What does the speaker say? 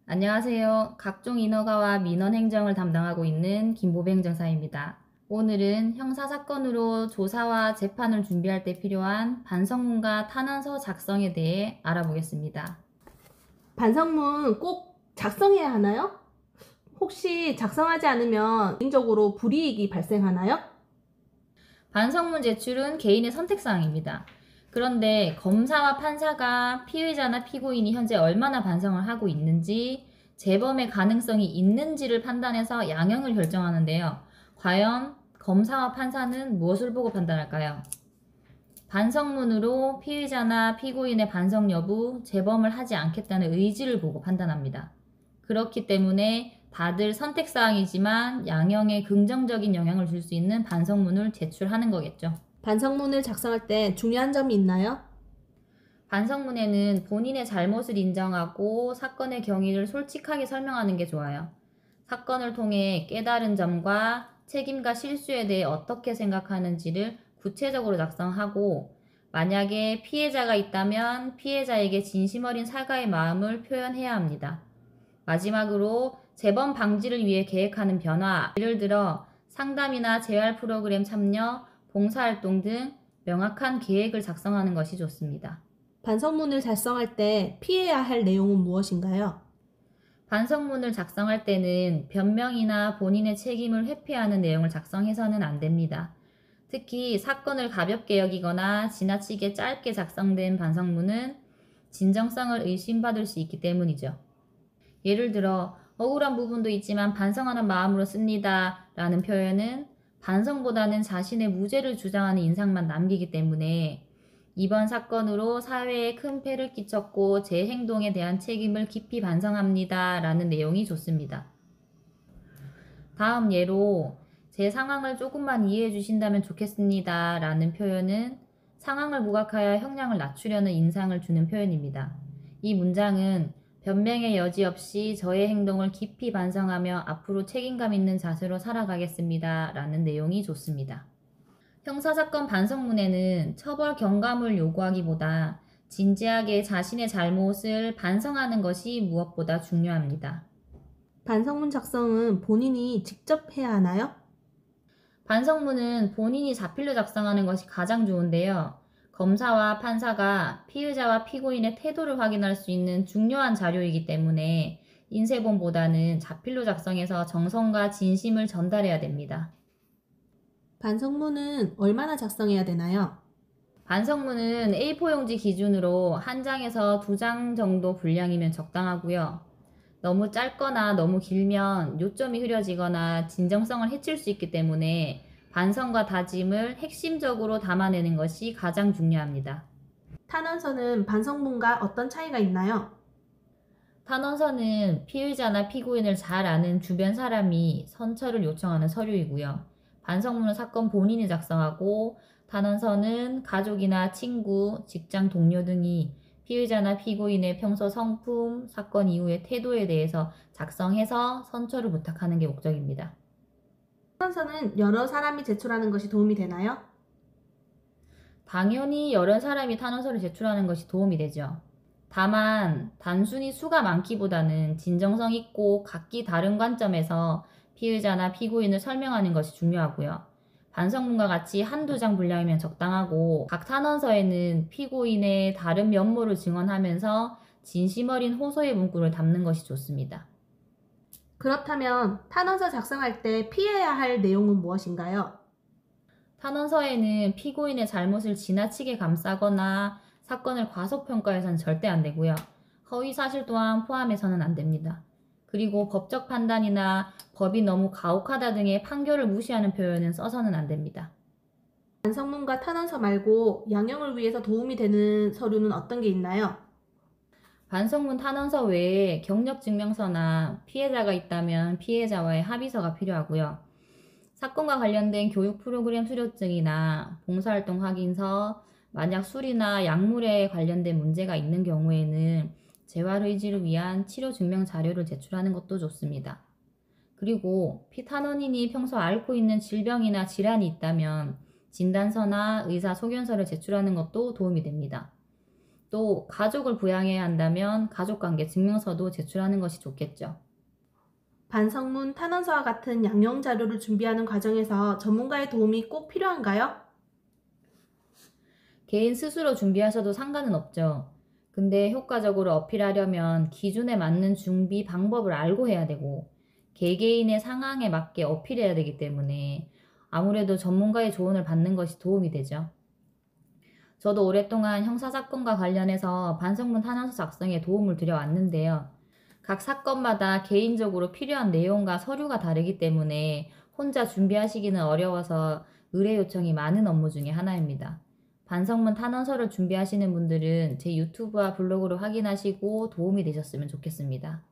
안녕하세요. 각종 인허가와 민원 행정을 담당하고 있는 김보배 행정사입니다. 오늘은 형사사건으로 조사와 재판을 준비할 때 필요한 반성문과 탄원서 작성에 대해 알아보겠습니다. 반성문 꼭 작성해야 하나요? 혹시 작성하지 않으면 개인적으로 불이익이 발생하나요? 반성문 제출은 개인의 선택사항입니다. 그런데 검사와 판사가 피의자나 피고인이 현재 얼마나 반성을 하고 있는지, 재범의 가능성이 있는지를 판단해서 양형을 결정하는데요. 과연 검사와 판사는 무엇을 보고 판단할까요? 반성문으로 피의자나 피고인의 반성 여부, 재범을 하지 않겠다는 의지를 보고 판단합니다. 그렇기 때문에 다들 선택사항이지만 양형에 긍정적인 영향을 줄 수 있는 반성문을 제출하는 거겠죠. 반성문을 작성할 때 중요한 점이 있나요? 반성문에는 본인의 잘못을 인정하고 사건의 경위를 솔직하게 설명하는 게 좋아요. 사건을 통해 깨달은 점과 책임과 실수에 대해 어떻게 생각하는지를 구체적으로 작성하고, 만약에 피해자가 있다면 피해자에게 진심 어린 사과의 마음을 표현해야 합니다. 마지막으로 재범 방지를 위해 계획하는 변화, 예를 들어 상담이나 재활 프로그램 참여, 봉사활동 등 명확한 계획을 작성하는 것이 좋습니다. 반성문을 작성할 때 피해야 할 내용은 무엇인가요? 반성문을 작성할 때는 변명이나 본인의 책임을 회피하는 내용을 작성해서는 안 됩니다. 특히 사건을 가볍게 여기거나 지나치게 짧게 작성된 반성문은 진정성을 의심받을 수 있기 때문이죠. 예를 들어 억울한 부분도 있지만 반성하는 마음으로 씁니다 라는 표현은 반성보다는 자신의 무죄를 주장하는 인상만 남기기 때문에 이번 사건으로 사회에 큰 폐를 끼쳤고 제 행동에 대한 책임을 깊이 반성합니다 라는 내용이 좋습니다. 다음 예로 제 상황을 조금만 이해해 주신다면 좋겠습니다 라는 표현은 상황을 부각하여 형량을 낮추려는 인상을 주는 표현입니다. 이 문장은 변명의 여지 없이 저의 행동을 깊이 반성하며 앞으로 책임감 있는 자세로 살아가겠습니다 라는 내용이 좋습니다. 형사사건 반성문에는 처벌 경감을 요구하기보다 진지하게 자신의 잘못을 반성하는 것이 무엇보다 중요합니다. 반성문 작성은 본인이 직접 해야 하나요? 반성문은 본인이 자필로 작성하는 것이 가장 좋은데요. 검사와 판사가 피의자와 피고인의 태도를 확인할 수 있는 중요한 자료이기 때문에 인쇄본보다는 자필로 작성해서 정성과 진심을 전달해야 됩니다. 반성문은 얼마나 작성해야 되나요? 반성문은 A4 용지 기준으로 한 장에서 2장 정도 분량이면 적당하고요. 너무 짧거나 너무 길면 요점이 흐려지거나 진정성을 해칠 수 있기 때문에 반성과 다짐을 핵심적으로 담아내는 것이 가장 중요합니다. 탄원서는 반성문과 어떤 차이가 있나요? 탄원서는 피의자나 피고인을 잘 아는 주변 사람이 선처를 요청하는 서류이고요. 반성문은 사건 본인이 작성하고, 탄원서는 가족이나 친구, 직장 동료 등이 피의자나 피고인의 평소 성품, 사건 이후의 태도에 대해서 작성해서 선처를 부탁하는 게 목적입니다. 탄원서는 여러 사람이 제출하는 것이 도움이 되나요? 당연히 여러 사람이 탄원서를 제출하는 것이 도움이 되죠. 다만 단순히 수가 많기보다는 진정성 있고 각기 다른 관점에서 피의자나 피고인을 설명하는 것이 중요하고요. 반성문과 같이 한두 장 분량이면 적당하고, 각 탄원서에는 피고인의 다른 면모를 증언하면서 진심 어린 호소의 문구를 담는 것이 좋습니다. 그렇다면 탄원서 작성할 때 피해야 할 내용은 무엇인가요? 탄원서에는 피고인의 잘못을 지나치게 감싸거나 사건을 과소평가해서는 절대 안 되고요. 허위 사실 또한 포함해서는 안 됩니다. 그리고 법적 판단이나 법이 너무 가혹하다 등의 판결을 무시하는 표현은 써서는 안 됩니다. 반성문과 탄원서 말고 양형을 위해서 도움이 되는 서류는 어떤 게 있나요? 반성문 탄원서 외에 경력증명서나 피해자가 있다면 피해자와의 합의서가 필요하고요. 사건과 관련된 교육 프로그램 수료증이나 봉사활동 확인서, 만약 술이나 약물에 관련된 문제가 있는 경우에는 재활 의지를 위한 치료 증명 자료를 제출하는 것도 좋습니다. 그리고 피탄원인이 평소 앓고 있는 질병이나 질환이 있다면 진단서나 의사 소견서를 제출하는 것도 도움이 됩니다. 또 가족을 부양해야 한다면 가족관계 증명서도 제출하는 것이 좋겠죠. 반성문, 탄원서와 같은 양형 자료를 준비하는 과정에서 전문가의 도움이 꼭 필요한가요? 개인 스스로 준비하셔도 상관은 없죠. 근데 효과적으로 어필하려면 기준에 맞는 준비 방법을 알고 해야 되고 개개인의 상황에 맞게 어필해야 되기 때문에 아무래도 전문가의 조언을 받는 것이 도움이 되죠. 저도 오랫동안 형사사건과 관련해서 반성문 탄원서 작성에 도움을 드려왔는데요. 각 사건마다 개인적으로 필요한 내용과 서류가 다르기 때문에 혼자 준비하시기는 어려워서 의뢰 요청이 많은 업무 중에 하나입니다. 반성문 탄원서를 준비하시는 분들은 제 유튜브와 블로그를 확인하시고 도움이 되셨으면 좋겠습니다.